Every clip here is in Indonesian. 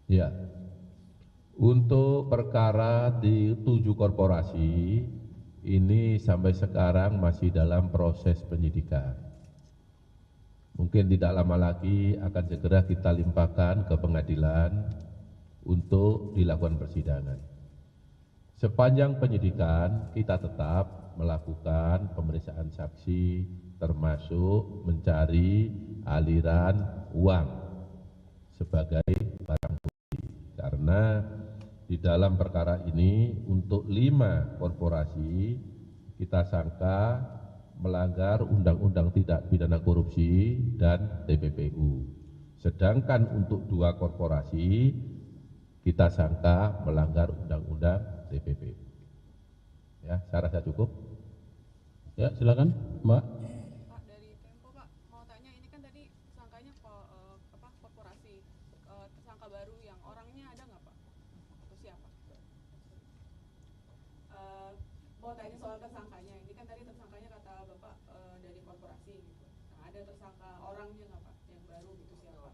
Ya, untuk perkara di 7 korporasi ini sampai sekarang masih dalam proses penyidikan. Mungkin tidak lama lagi akan segera kita limpahkan ke pengadilan untuk dilakukan persidangan. Sepanjang penyidikan kita tetap melakukan pemeriksaan saksi termasuk mencari aliran uang sebagai barang bukti. Karena di dalam perkara ini untuk 5 korporasi kita sangka melanggar Undang-Undang Tindak Pidana Korupsi dan TPPU. Sedangkan untuk 2 korporasi kita sangka melanggar Undang-Undang TPPU. Ya, saya rasa cukup. Ya, silakan, Mbak. Pak, dari Tempo Pak, mau tanya ini kan tadi sangkanya korporasi, tersangka baru yang orangnya ada nggak Pak? Atau siapa? Eh, mau tanya soal tersangkanya, ini kan tadi tersangkanya kata Bapak dari korporasi gitu. Nah, ada tersangka orangnya nggak Pak? Yang baru gitu siapa?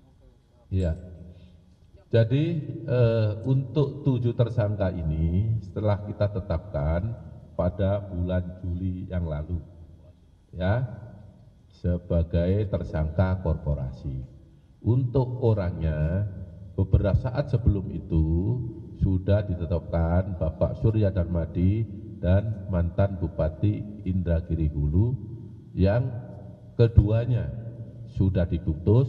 Iya. Jadi untuk 7 tersangka ini setelah kita tetapkan pada bulan Juli yang lalu, ya, sebagai tersangka korporasi. Untuk orangnya beberapa saat sebelum itu sudah ditetapkan Bapak Surya Darmadi dan mantan Bupati Indragiri Hulu yang keduanya sudah diputus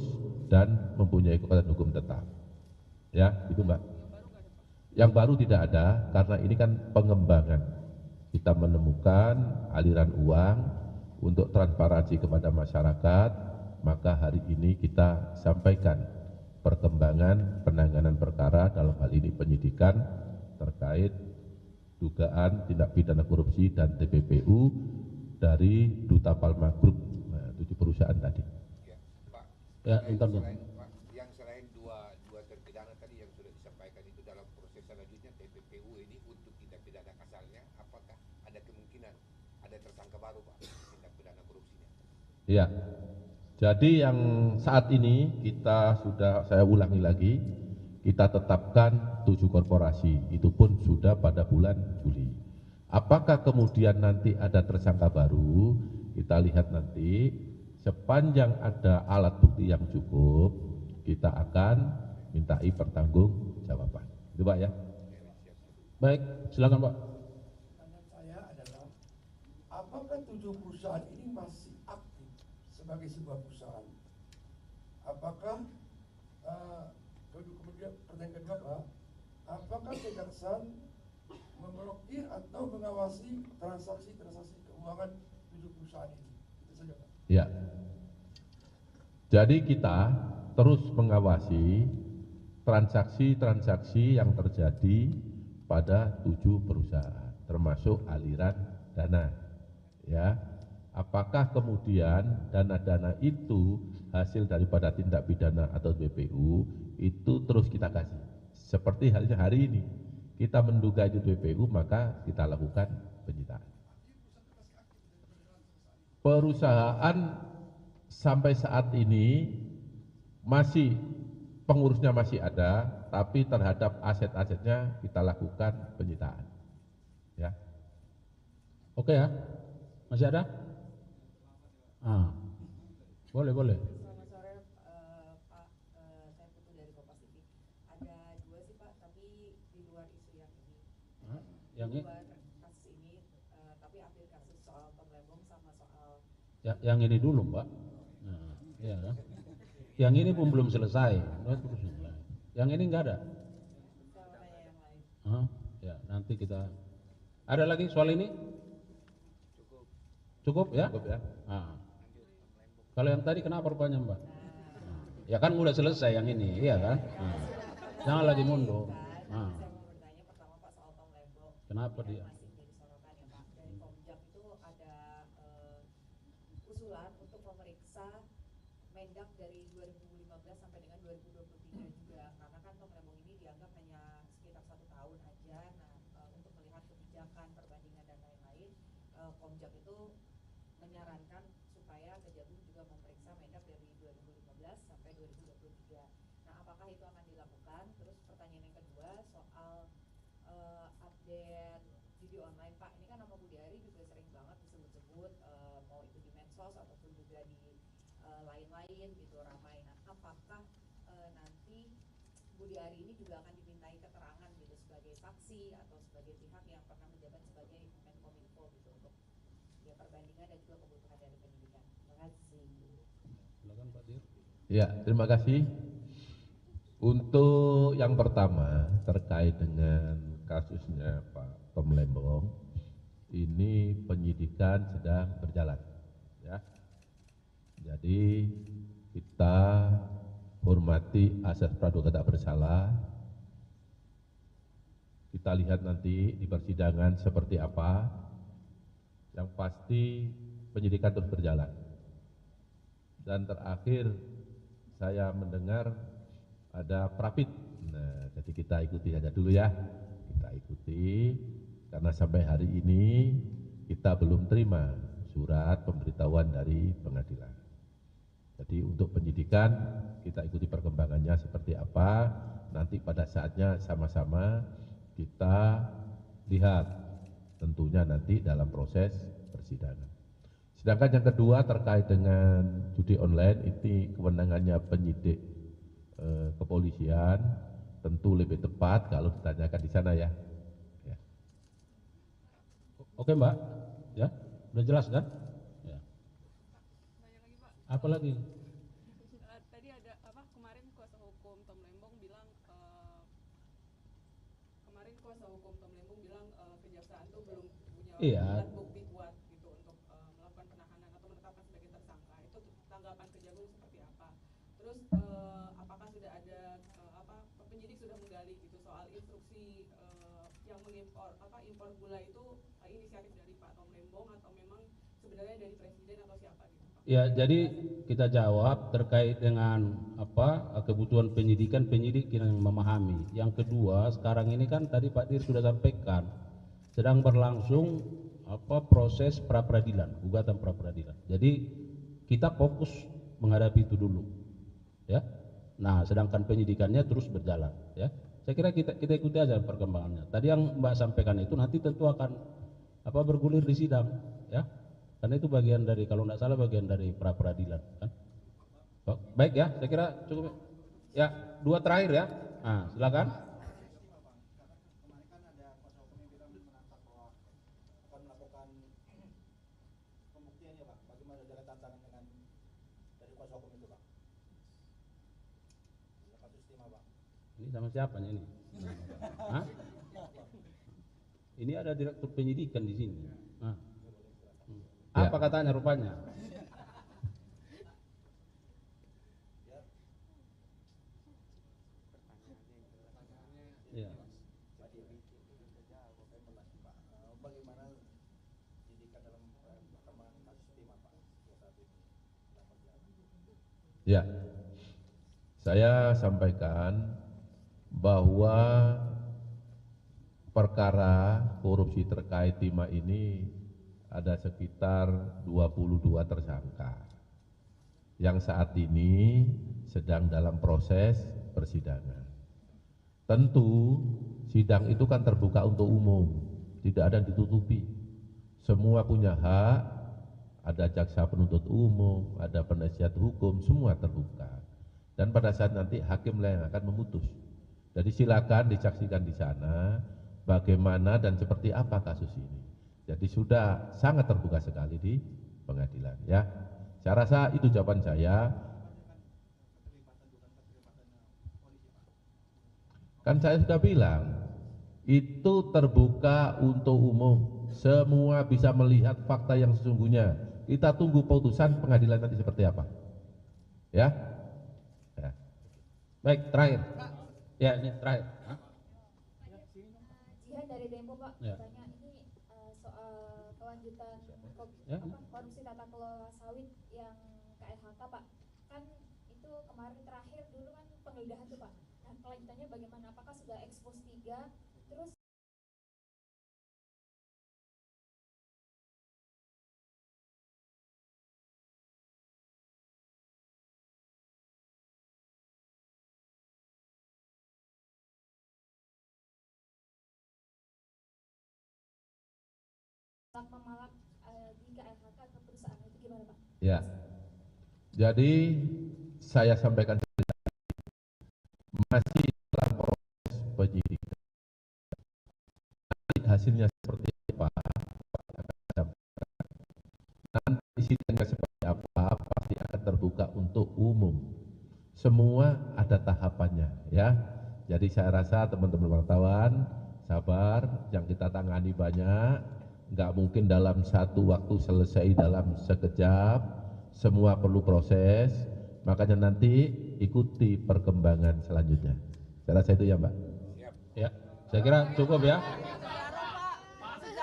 dan mempunyai kekuatan hukum tetap. Ya, itu Mbak. Yang baru tidak ada karena ini kan pengembangan. Kita menemukan aliran uang untuk transparansi kepada masyarakat, maka hari ini kita sampaikan perkembangan penanganan perkara dalam hal ini penyidikan terkait dugaan tindak pidana korupsi dan TPPU dari Duta Palma Group, 7 perusahaan tadi. Ya, Pak. Ya, Selain, bentar, Bang. selain, Pak, yang selain dua terpidana tadi yang sudah disampaikan itu dalam proses selanjutnya TPPU ini untuk tindak pidana kasalnya, apakah ada kemungkinan ada tersangka baru Pak tindak pidana korupsinya? Ya, jadi yang saat ini saya ulangi lagi, kita tetapkan 7 korporasi, itu pun sudah pada bulan Juli. Apakah kemudian nanti ada tersangka baru, kita lihat nanti, sepanjang ada alat bukti yang cukup, kita akan mintai pertanggungjawaban. Itu Pak ya. Baik, silakan, Pak. Pertanyaan saya adalah, apakah 7 perusahaan ini masih aktif sebagai sebuah perusahaan? Apakah kemudian pertanyaan kedua Pak, apakah Kejaksaan memblokir atau mengawasi transaksi-transaksi keuangan 7 perusahaan ini? Itu saja Pak. Ya. Jadi kita terus mengawasi transaksi-transaksi yang terjadi pada 7 perusahaan, termasuk aliran dana. Ya, apakah kemudian dana-dana itu hasil daripada tindak pidana atau BPU itu terus kita kasih. Seperti halnya hari ini, kita menduga itu BPU maka kita lakukan penyitaan. Perusahaan sampai saat ini masih pengurusnya masih ada, tapi terhadap aset-asetnya kita lakukan penyitaan. Ya. Oke ya, masih ada? Boleh, boleh. Selamat sore Pak, saya Putu dari Kompas TV. Ada 2 sih Pak, tapi di luar isu yang ini. Yang di ini? luar kasus ini, tapi ambil kasus soal Tom Lembong sama soal. Yang ini dulu, Mbak. Nah, iya kan? Yang ini pun belum selesai. Yang ini enggak ada. Saya mau tanya yang lain. Ya, nanti kita. Ada lagi soal ini? Cukup ya? Cukup ya. Kalau yang tadi kenapa rupanya Mbak? Ya kan udah selesai yang ini, iya kan? Jangan lagi mundur. Saya mau bertanya pertama Pak soal Tom Lembong. Kenapa dia? Masih menjadi sorotan ya Pak. Dari Komjak itu ada usulan untuk memeriksa Mendak dari 2015 sampai dengan 2023 juga, karena kan Tom Lembong ini dianggap hanya sekitar 1 tahun aja. Nah, untuk melihat kebijakan, perbandingan dan lain-lain, Komjak itu menyarankan supaya Kejagung juga memeriksa Mendak dari 2015 sampai 2023. Nah, apakah itu akan dilakukan? Terus pertanyaan yang kedua soal update judi online Pak. Ini kan nama Budi Ari juga sering banget disebut-sebut, mau itu di medsos ataupun juga di lain-lain gitu ramai. Nah, apakah nanti Budi Ari ini juga akan dimintai keterangan gitu sebagai saksi atau sebagai pihak yang pernah menjabat sebagai Menkominfo gitu untuk ya perbandingan dan juga kebutuhan dari penyidikan. Terima kasih. Silakan Pak Dir. Ya, terima kasih. Untuk yang pertama terkait dengan kasusnya Pak Tom Lembong, ini penyidikan sedang berjalan, ya. Jadi kita hormati asas praduga tak bersalah. Kita lihat nanti di persidangan seperti apa. Yang pasti penyidikan terus berjalan. Dan terakhir saya mendengar ada prapit. Nah, jadi kita ikuti saja dulu ya. Kita ikuti karena sampai hari ini kita belum terima surat pemberitahuan dari pengadilan. Jadi untuk penyidikan kita ikuti perkembangannya seperti apa. Nanti pada saatnya sama-sama kita lihat tentunya nanti dalam proses persidangan. Sedangkan yang kedua terkait dengan judi online, ini kewenangannya penyidik kepolisian, tentu lebih tepat kalau ditanyakan di sana ya. Ya. Oke Mbak, ya udah jelas kan? Ya. Banyak lagi Pak. Apa lagi? Tadi ada apa kemarin kuasa hukum Tom Lembong bilang kejaksaan tuh belum punya Iya. alat bukti kuat gitu untuk melakukan penahanan atau menetapkan sebagai tersangka. Itu tanggapan Kejagung seperti apa? Terus apakah sudah ada penyidik sudah menggali gitu soal instruksi yang mengimpor impor gula itu inisiatif dari Pak Tom Lembong atau memang sebenarnya dari presiden atau siapa gitu Pak? Ya, jadi kita jawab terkait dengan kebutuhan penyidikan, penyidik yang memahami. Yang kedua, sekarang ini kan tadi Pak Dir sudah sampaikan sedang berlangsung proses pra peradilan, gugatan pra peradilan. Jadi kita fokus menghadapi itu dulu, ya. Nah, sedangkan penyidikannya terus berjalan, ya. Saya kira kita ikuti aja perkembangannya. Tadi yang Mbak sampaikan itu nanti tentu akan bergulir di sidang, ya. Karena itu bagian dari, kalau tidak salah bagian dari pra peradilan, kan. Baik ya, saya kira cukup. Ya, dua terakhir ya. Nah, silakan. Kemarin kan ada kuasa hukum yang bilang menantang bahwa akan melakukan pembuktian ya Pak. Bagaimana ada tantangan dengan dari kuasa hukum itu Pak? Kasus Timah Pak. Ini sama siapanya ini? Hah? Ini ada direktur penyidikan di sini. Nah. Ya. Apa katanya rupanya? Ya. Bagaimana penyidikan dalam perkembangan kasus Timah Pak saat ini? Ya, saya sampaikan bahwa perkara korupsi terkait timah ini ada sekitar 22 tersangka yang saat ini sedang dalam proses persidangan. Tentu sidang itu kan terbuka untuk umum, tidak ada yang ditutupi. Semua punya hak, ada jaksa penuntut umum, ada penasihat hukum, semua terbuka. Dan pada saat nanti hakim lah yang akan memutus. Jadi silakan disaksikan di sana bagaimana dan seperti apa kasus ini. Jadi sudah sangat terbuka sekali di pengadilan ya. Saya rasa itu jawaban saya. Kan saya sudah bilang itu terbuka untuk umum. Semua bisa melihat fakta yang sesungguhnya. Kita tunggu putusan pengadilan nanti seperti apa. Ya. Ya. Baik, terakhir. Ya, ini terakhir. Hah? Jihan dari Tempo Pak, Ya. tanya ini soal kelanjutan Ya. korupsi tata kelola sawit yang KLHK Pak. Kan itu kemarin terakhir dulu kan penggeledahan tuh Pak. Nah, kelanjutannya bagaimana? Apakah sudah expose 3? Terus KLHK ke perusahaan itu gimana Pak? Ya. Jadi saya sampaikan masih dalam proses penyidikan. Nanti hasilnya seperti apa? Nanti sidangnya seperti apa? Pasti akan terbuka untuk umum. Semua ada tahapannya, ya. Jadi saya rasa teman-teman wartawan sabar, yang kita tangani banyak, nggak mungkin dalam satu waktu selesai dalam sekejap, semua perlu proses, makanya nanti ikuti perkembangan selanjutnya. Saya rasa itu ya Mbak. Ya, saya kira cukup ya.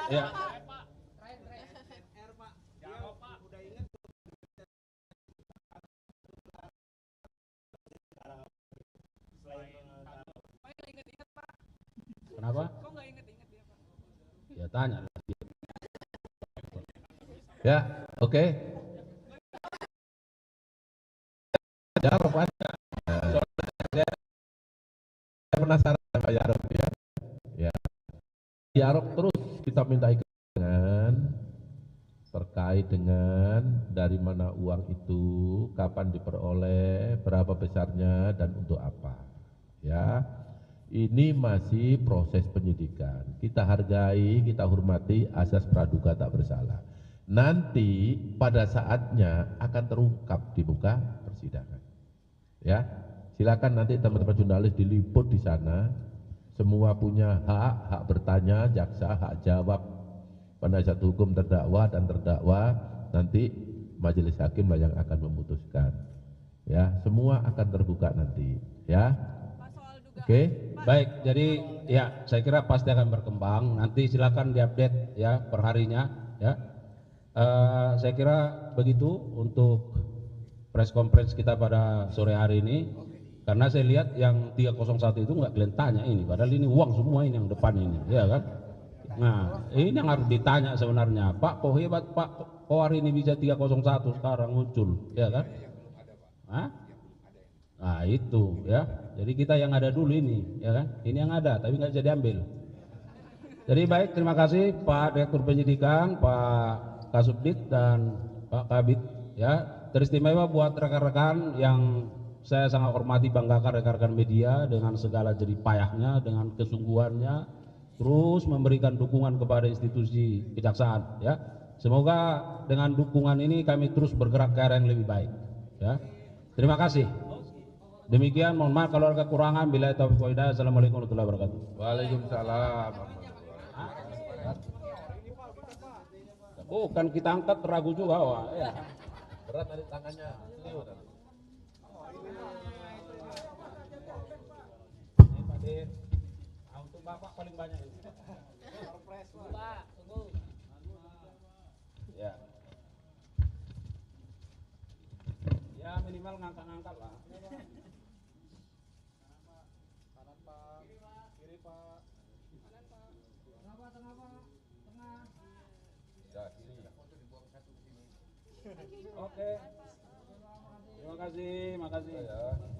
Ya. Kenapa? Kok nggak inget-inget dia Pak? Ya tanya. Ya, oke. Jarop aja. Saya penasaran sama Jarop ya. Ya. Jarop terus kita minta keterangan terkait dengan dari mana uang itu, kapan diperoleh, berapa besarnya dan untuk apa. Ya. Ini masih proses penyidikan. Kita hargai, kita hormati asas praduga tak bersalah. Nanti pada saatnya akan terungkap di muka persidangan. Ya, silakan nanti teman-teman jurnalis diliput di sana. Semua punya hak bertanya, jaksa hak jawab, penasihat hukum terdakwa dan terdakwa, nanti majelis hakim lah yang akan memutuskan. Ya, semua akan terbuka nanti. Ya, oke. Baik, jadi ya saya kira pasti akan berkembang. Nanti silakan diupdate ya perharinya. Ya, saya kira begitu untuk press conference kita pada sore hari ini. Karena saya lihat yang 301 itu nggak kalian tanya ini, padahal ini uang semua ini yang depan ini, ya kan? Nah, ini yang harus ditanya sebenarnya, Pak, kok hebat Pak, kok hari ini bisa 301 sekarang muncul, ya kan? Hah? Nah itu ya, jadi kita yang ada dulu ini, ya kan? Ini yang ada, tapi nggak bisa diambil. Jadi baik, terima kasih Pak Direktur Penyidikan, Pak Kasubdit dan Pak Kabid, ya. Teristimewa buat rekan-rekan yang saya sangat hormati, banggakan rekan-rekan media dengan segala jerih payahnya, dengan kesungguhannya, terus memberikan dukungan kepada institusi kejaksaan, ya. Semoga dengan dukungan ini kami terus bergerak ke arah yang lebih baik, ya. Terima kasih. Demikian, mohon maaf kalau ada kekurangan. Bila taufiq wal hidayah. Assalamualaikum warahmatullahi wabarakatuh. Waalaikumsalam. Bukan kita angkat ragu juga, wah. Ya. Berat tadi tangannya. Ini Pak Dir. Untuk Bapak paling banyak ini. Pak, tunggu. Ya. Ya minimal ngangkat-ngangkat lah. Kanan Pak, kiri Pak. Tengah Pak, tengah. Ya, sini. Oke. Terima kasih, makasih. Ya.